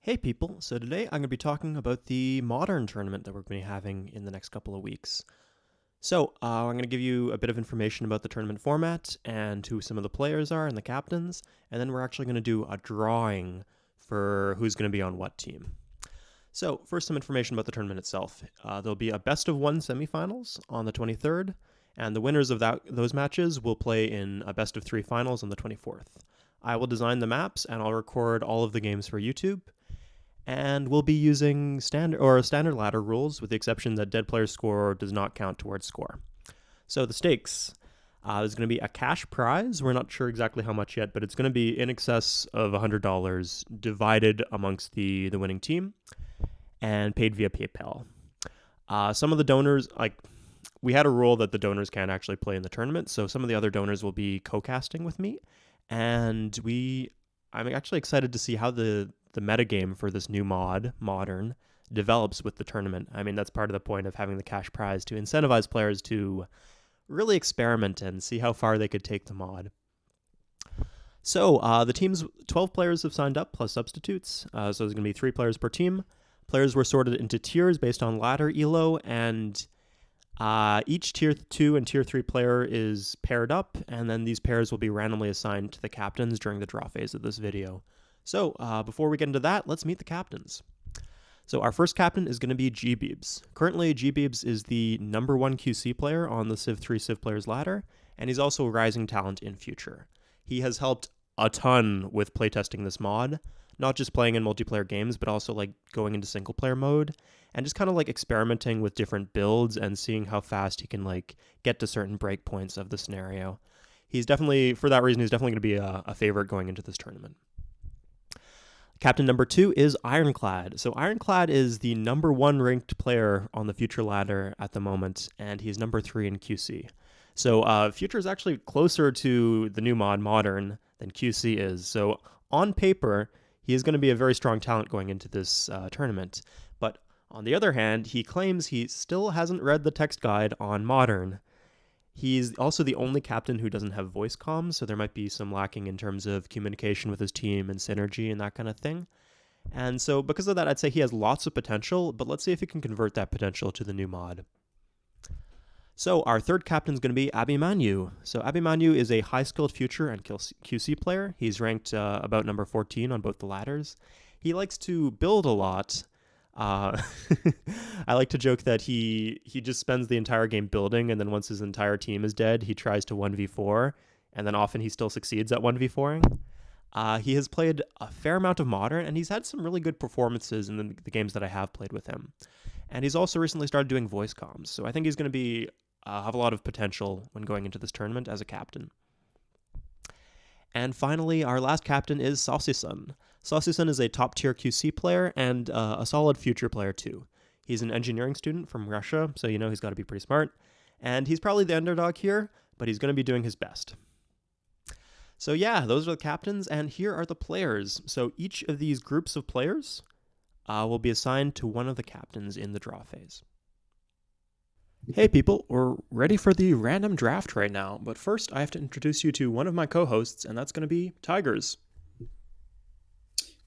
Hey people, so today I'm going to be talking about the Modern tournament that we're going to be having in the next couple of weeks. I'm going to give you a bit of information about the tournament format and who some of the players are and the captains, and then we're actually going to do a drawing for who's going to be on what team. So, first, some information about the tournament itself. There'll be a best of one semifinals on the 23rd, and the winners of those matches will play in a best of three finals on the 24th. I will design the maps and I'll record all of the games for YouTube, and we'll be using standard ladder rules, with the exception that dead player's score does not count towards score. So the stakes. There's going to be a cash prize. We're not sure exactly how much yet, but it's going to be in excess of $100 divided amongst the winning team and paid via PayPal. Some of the donors, we had a rule that the donors can't actually play in the tournament, so some of the other donors will be co-casting with me, and I'm actually excited to see how the metagame for this new Modern, develops with the tournament. I mean, that's part of the point of having the cash prize, to incentivize players to really experiment and see how far they could take the mod. So the team's 12 players have signed up, plus substitutes. So there's going to be 3 players per team. Players were sorted into tiers based on ladder elo, and each tier 2 and tier 3 player is paired up, and then these pairs will be randomly assigned to the captains during the draw phase of this video. So before we get into that, let's meet the captains. So our first captain is going to be G-Beebs. Currently, G-Beebs is the number 1 QC player on the Civ 3 Civ Players ladder, and he's also a rising talent in Future. He has helped a ton with playtesting this mod, not just playing in multiplayer games, but also going into single player mode and just kind of experimenting with different builds and seeing how fast he can get to certain breakpoints of the scenario. For that reason, he's definitely going to be a favorite going into this tournament. Captain number 2 is Ironclad. So Ironclad is the number 1 ranked player on the Future ladder at the moment, and he's number 3 in QC. So Future is actually closer to the new mod Modern than QC is. So on paper, he is going to be a very strong talent going into this tournament. But on the other hand, he claims he still hasn't read the text guide on Modern. He's also the only captain who doesn't have voice comms, so there might be some lacking in terms of communication with his team and synergy and that kind of thing. And so because of that, I'd say he has lots of potential, but let's see if he can convert that potential to the new mod. So our third captain is going to be Abhimanyu. So Abhimanyu is a high-skilled Future and QC player. He's ranked about number 14 on both the ladders. He likes to build a lot. I like to joke that he just spends the entire game building, and then once his entire team is dead, he tries to 1v4, and then often he still succeeds at 1v4ing. He has played a fair amount of Modern, and he's had some really good performances in the games that I have played with him. And he's also recently started doing voice comms, so I think he's going to have a lot of potential when going into this tournament as a captain. And finally, our last captain is Saucy-san. Saucy-san is a top-tier QC player and a solid Future player too. He's an engineering student from Russia, so he's got to be pretty smart. And he's probably the underdog here, but he's going to be doing his best. So yeah, those are the captains, and here are the players. So each of these groups of players will be assigned to one of the captains in the draw phase. Hey people, we're ready for the random draft right now, but first I have to introduce you to one of my co-hosts, and that's going to be Tigers.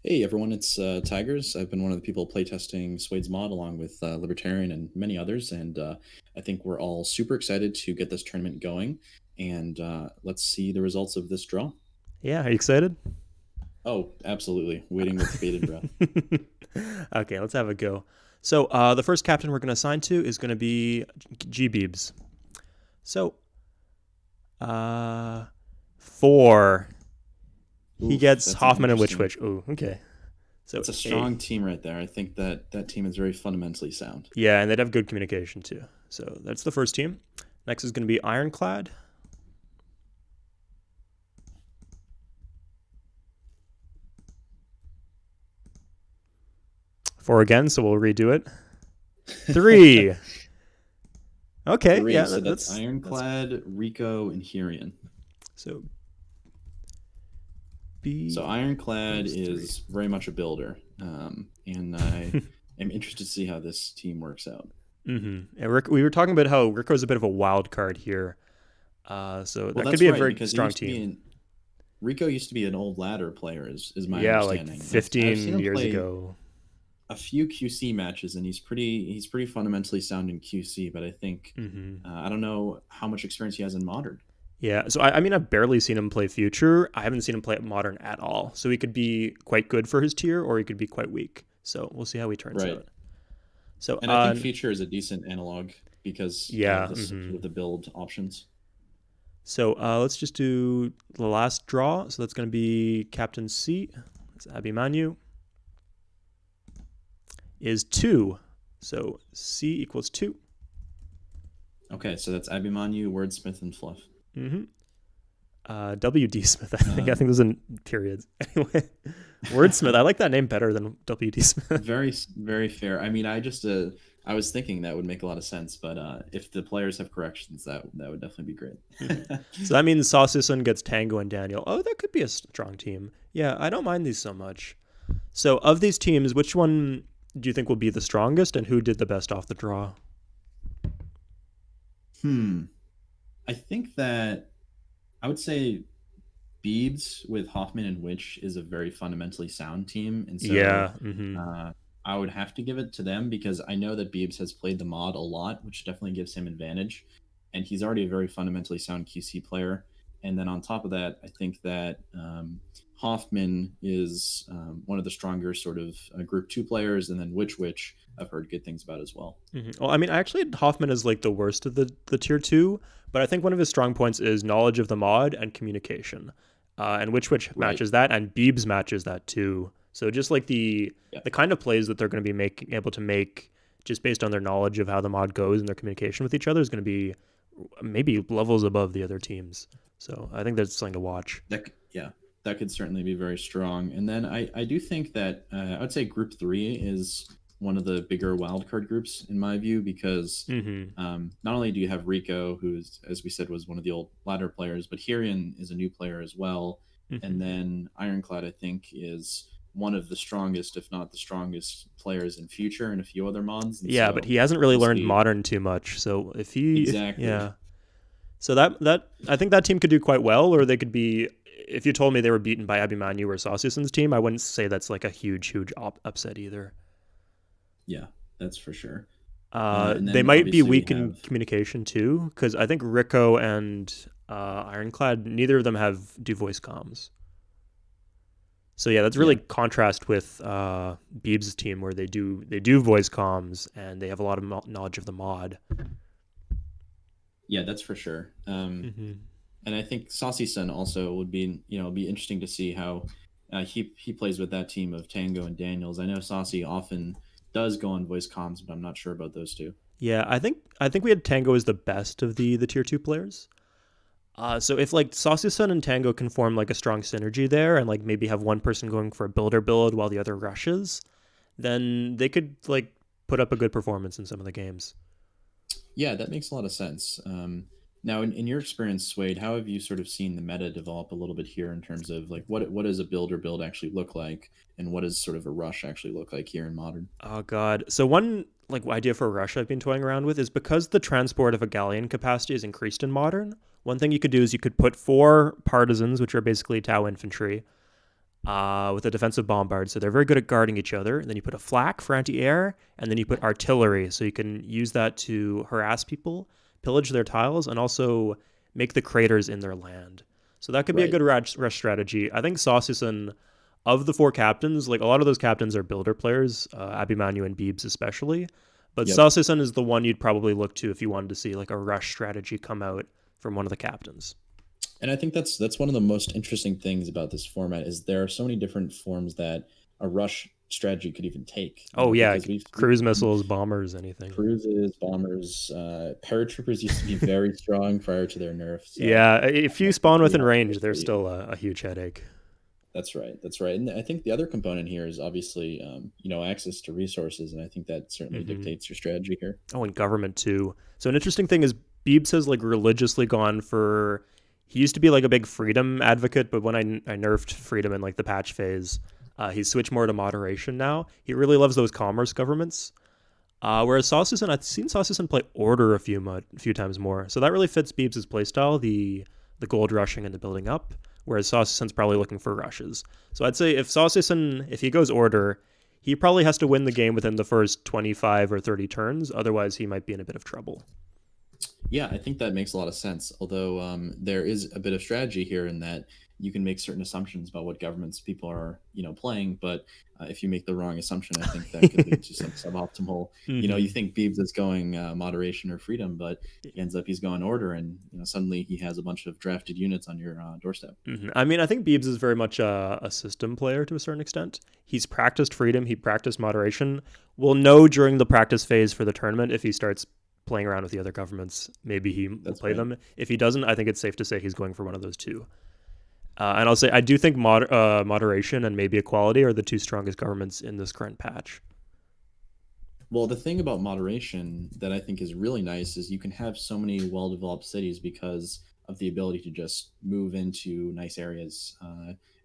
Hey everyone, it's Tigers. I've been one of the people playtesting Swade's mod along with Libertarian and many others, and I think we're all super excited to get this tournament going, and let's see the results of this draw. Yeah, are you excited? Oh, absolutely. Waiting with bated breath. Okay, let's have a go. So the first captain we're going to assign to is going to be G-Beebs. So, 4. He gets Hoffman and Witch Witch. Ooh, okay. So it's a strong team right there. I think that team is very fundamentally sound. Yeah, and they'd have good communication too. So that's the first team. Next is going to be Ironclad. 4 again, so we'll redo it. 3. Okay, 3, yeah. So that's Ironclad, Rico, and Hurian. So Ironclad is very much a builder, and I am interested to see how this team works out. Mm-hmm. And we were talking about how Rico's a bit of a wild card here, so that could be a very strong team. Rico used to be an old ladder player, is my Yeah, like understanding. I've seen 15 him years play ago. a few QC matches, and he's pretty fundamentally sound in QC. But I think Hmm. I don't know how much experience he has in modern. Yeah, so I mean, I've barely seen him play Future. I haven't seen him play at Modern at all. So he could be quite good for his tier, or he could be quite weak. So we'll see how he turns Right. out. So, And I think Feature is a decent analog because of yeah. the sort of the build options. So let's just do the last draw. So that's going to be Captain C. It's Abhimanyu. Is 2. So C equals 2. Okay, so that's Abhimanyu, Wordsmith, and Fluff. Mm-hmm. WD Smith, I think. I think Um, those in periods. Anyway, Wordsmith. I like that name better than WD Smith. very fair. I mean, I was thinking that would make a lot of sense, but if the players have corrections, that would definitely be great. Mhm. So that means Saucison gets Tango and Daniel. Oh, that could be a strong team. Yeah, I don't mind these so much. So of these teams, which one do you think will be the strongest, and who did the best off the draw? Hmm. I think that I would say Beebs with Hoffman and Witch is a very fundamentally sound team, and so Yeah. Mm-hmm. uh, I would have to give it to them because I know that Beebs has played the mod a lot, which definitely gives him advantage, and he's already a very fundamentally sound QC player. And then on top of that, I think that Hoffman is one of the stronger sort of Group Two players, and then Witch I've heard good things about as well. Mm-hmm. Well, I mean, actually, Hoffman is like the worst of the tier two, but I think one of his strong points is knowledge of the mod and communication, and which Right. matches that, and Beebs matches that too. So just like Yeah. the kind of plays that they're going to be able to make just based on their knowledge of how the mod goes and their communication with each other is going to be maybe levels above the other teams. So I think that's something to watch. Yeah, that could certainly be very strong. And then I do think that I would say Group Three is one of the bigger wildcard groups in my view because Mm-hmm. not only do you have Rico, who is, as we said, was one of the old ladder players, but Hirian is a new player as well. And Mm-hmm. then Ironclad, I think, is one of the strongest, if not the strongest, players in future and a few other mods. And Yeah, but so he hasn't really we'll learned see. modern too much. So if Exactly. yeah, so that I think that team could do quite well, or they could be. If you told me they were beaten by Abhimanyu or Saucison's team, I wouldn't say that's like a huge upset either. Yeah, that's for sure. And They then might be obviously we weak in have communication too, because I think Rico and Ironclad, neither of them have do voice comms. So yeah, that's really yeah, contrast with Beebs' team where they do voice comms and they have a lot of knowledge of the mod. yeah, that's for sure. Mm-hmm. And I think Saucy Sun also would be be interesting to see how he plays with that team of Tango and Daniels. I know Saucy often does go on voice comms, but I'm not sure about those two. Yeah, I think we had Tango as the best of the tier two players. So if like Saucy-san and Tango can form like a strong synergy there, and like maybe have one person going for a builder build while the other rushes, then they could like put up a good performance in some of the games. Yeah, that makes a lot of sense. Now, in your experience, Suede, how have you sort of seen the meta develop a little bit here in terms of like what does a builder build actually look like, and what does sort of a rush actually look like here in modern? Oh god. So one like idea for a rush I've been toying around with is because the transport of a galleon capacity is increased in modern. One thing you could do is you could put 4 partisans, which are basically Tau infantry, with a defensive bombard. So they're very good at guarding each other. And then you put a flak for anti-air, and then you put artillery, so you can use that to harass people, pillage their tiles, and also make the craters in their land. So that could be a Right. good rush strategy. I think Saucison, of the 4 captains, like a lot of those captains are builder players, Abhimanyu and Beebs especially. But Yep. Saucison is the one you'd probably look to if you wanted to see like a rush strategy come out from one of the captains. And I think that's one of the most interesting things about this format is there are so many different forms that a rush strategy could even take. Oh yeah, Because we've cruise seen missiles, bombers, anything. cruises, bombers, paratroopers used to be very strong prior to their nerf. So Yeah, if you I think spawn we within have to range, wait they're for you. still a huge headache. That's right. That's right. And I think the other component here is obviously access to resources, and I think that certainly Hmm. dictates your strategy here. Oh, and government too. So an interesting thing is Beebs has like religiously gone for. He used to be like a big freedom advocate, but when I nerfed freedom in like the patch phase, he's switched more to moderation now. He really loves those commerce governments. Whereas Saucison, I've seen Saucison play order a few times more, so that really fits Beebs' playstyle, the gold rushing and the building up. whereas Saucison's probably looking for rushes. So I'd say if Saucison, if he goes order, he probably has to win the game within the first 25 or 30 turns. Otherwise, he might be in a bit of trouble. Yeah, I think that makes a lot of sense. Although there is a bit of strategy here in that you can make certain assumptions about what governments people are, playing. But if you make the wrong assumption, I think that could lead to some suboptimal. You Mm-hmm. think Beebs is going moderation or freedom, but he ends up he's going order, and suddenly he has a bunch of drafted units on your doorstep. Mm-hmm. I mean, I think Beebs is very much a system player to a certain extent. He's practiced freedom, he practiced moderation. We'll know during the practice phase for the tournament if he starts playing around with the other governments. Maybe he will That's play right. them. If he doesn't, I think it's safe to say he's going for one of those two. And I'll say I do think moderation and maybe equality are the two strongest governments in this current patch. Well, the thing about moderation that I think is really nice is you can have so many well-developed cities because of the ability to just move into nice areas,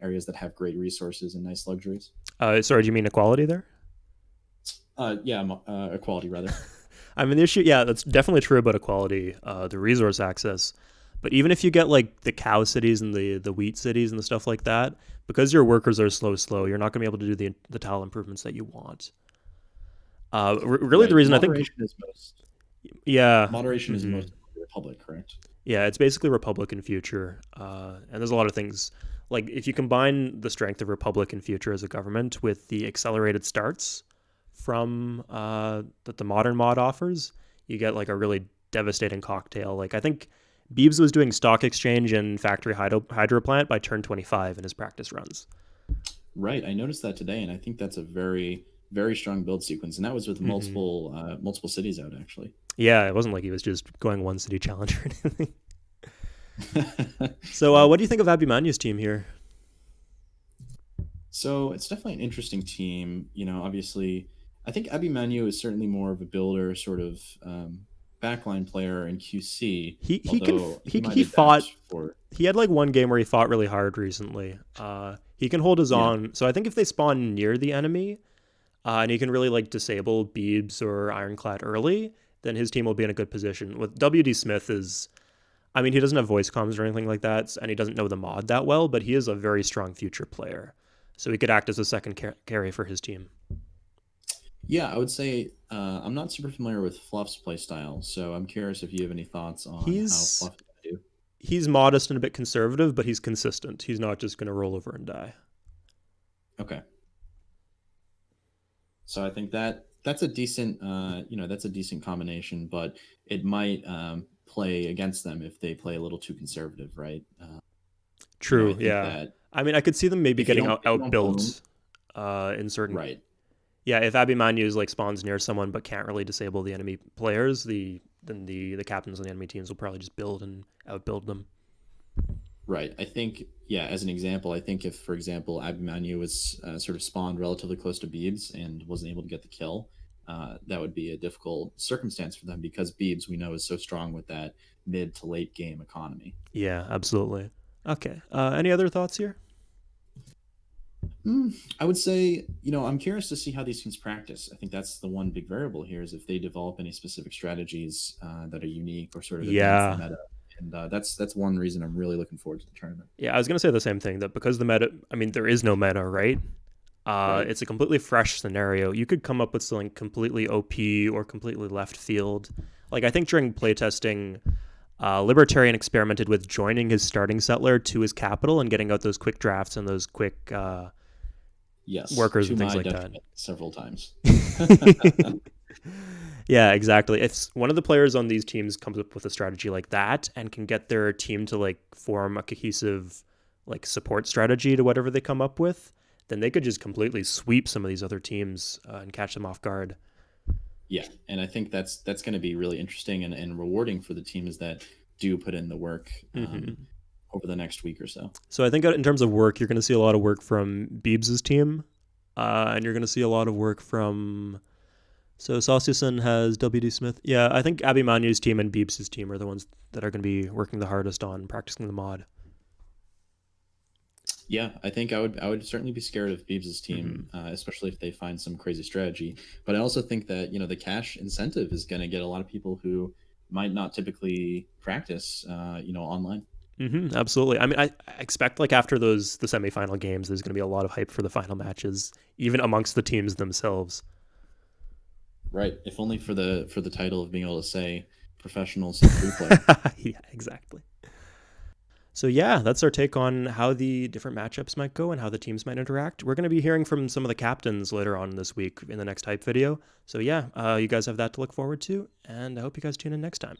areas that have great resources and nice luxuries. Sorry, do you mean equality there? Yeah, equality rather. I mean, the issue, yeah, that's definitely true about equality, the resource access. But even if you get like the cow cities and the wheat cities and the stuff like that, because your workers are slow, you're not going to be able to do the tile improvements that you want. Really, the Right. reason I think, yeah, Moderation is hmm most of the republic, correct? yeah, it's basically Republic in future, and there's a lot of things like if you combine the strength of Republic in future as a government with the accelerated starts from that the modern mod offers, you get like a really devastating cocktail. Like I think Beebs was doing stock exchange and factory hydro plant by turn 25 in his practice runs. Right. I noticed that today, and I think that's a very, very strong build sequence, and that was with hmm multiple cities out actually. Yeah, it wasn't like he was just going one city challenge or anything. So, Right. what do you think of Abimanyu's team here? So it's definitely an interesting team. Obviously, I think Abhimanyu is certainly more of a builder, sort of backline player in QC, He can although he might he adapt fought. for. He had like one game where he fought really hard recently. He can hold his Yeah, own. So I think if they spawn near the enemy, and he can really like disable Beebs or Ironclad early, then his team will be in a good position. With WD Smith is, I mean, he doesn't have voice comms or anything like that, and he doesn't know the mod that well, but he is a very strong future player. So he could act as a second carry for his team. yeah, I would say I'm not super familiar with Fluff's playstyle, so I'm curious if you have any thoughts on how He's Fluff is going to do. he's modest and a bit conservative, but he's consistent. He's not just going to roll over and die. Okay, so I think that's a decent, that's a decent combination, but it might play against them if they play a little too conservative, right? I True, think yeah. that I mean, I could see them maybe getting if you don't boom, outbuilt in certain. right. Yeah, if Abimanyu's like spawns near someone but can't really disable the enemy players, then the captains on the enemy teams will probably just build and outbuild them. Right. I think, yeah, as an example, I think if, for example, Abhimanyu was sort of spawned relatively close to Beebs and wasn't able to get the kill, that would be a difficult circumstance for them because Beebs, we know, is so strong with that mid to late game economy. Yeah, absolutely. Okay. Any other thoughts here? I would say, I'm curious to see how these teams practice. I think that's the one big variable here is if they develop any specific strategies that are unique or sort of advance the Yeah. meta. And that's one reason I'm really looking forward to the tournament. Yeah, I was gonna say the same thing that because the meta, I mean, there is no meta, right? Right. It's a completely fresh scenario. You could come up with something completely OP or completely left field. Like I think during playtesting, Libertarian experimented with joining his starting settler to his capital and getting out those quick drafts and those quick Yes. workers To and things my like that. detriment several times. Yeah, exactly. If one of the players on these teams comes up with a strategy like that and can get their team to like form a cohesive like support strategy to whatever they come up with, then they could just completely sweep some of these other teams and catch them off guard. Yeah, and I think that's going to be really interesting and rewarding for the teams that do put in the work hmm over the next week or so. So I think in terms of work, you're going to see a lot of work from Beebs' team, and you're going to see a lot of work from. So Sauciuson has WD Smith. Yeah, I think Abimanyu's team and Beebs' team are the ones that are going to be working the hardest on practicing the mod. Yeah, I think I would certainly be scared of Beebs' hmm team, especially if they find some crazy strategy. But I also think that the cash incentive is going to get a lot of people who might not typically practice, online. Absolutely. I mean, I expect like after the semifinal games, there's going to be a lot of hype for the final matches, even amongst the teams themselves. Right. If only for the title of being able to say professional sim replay. Yeah, exactly. So yeah, that's our take on how the different matchups might go and how the teams might interact. We're going to be hearing from some of the captains later on this week in the next hype video. So yeah, you guys have that to look forward to, and I hope you guys tune in next time.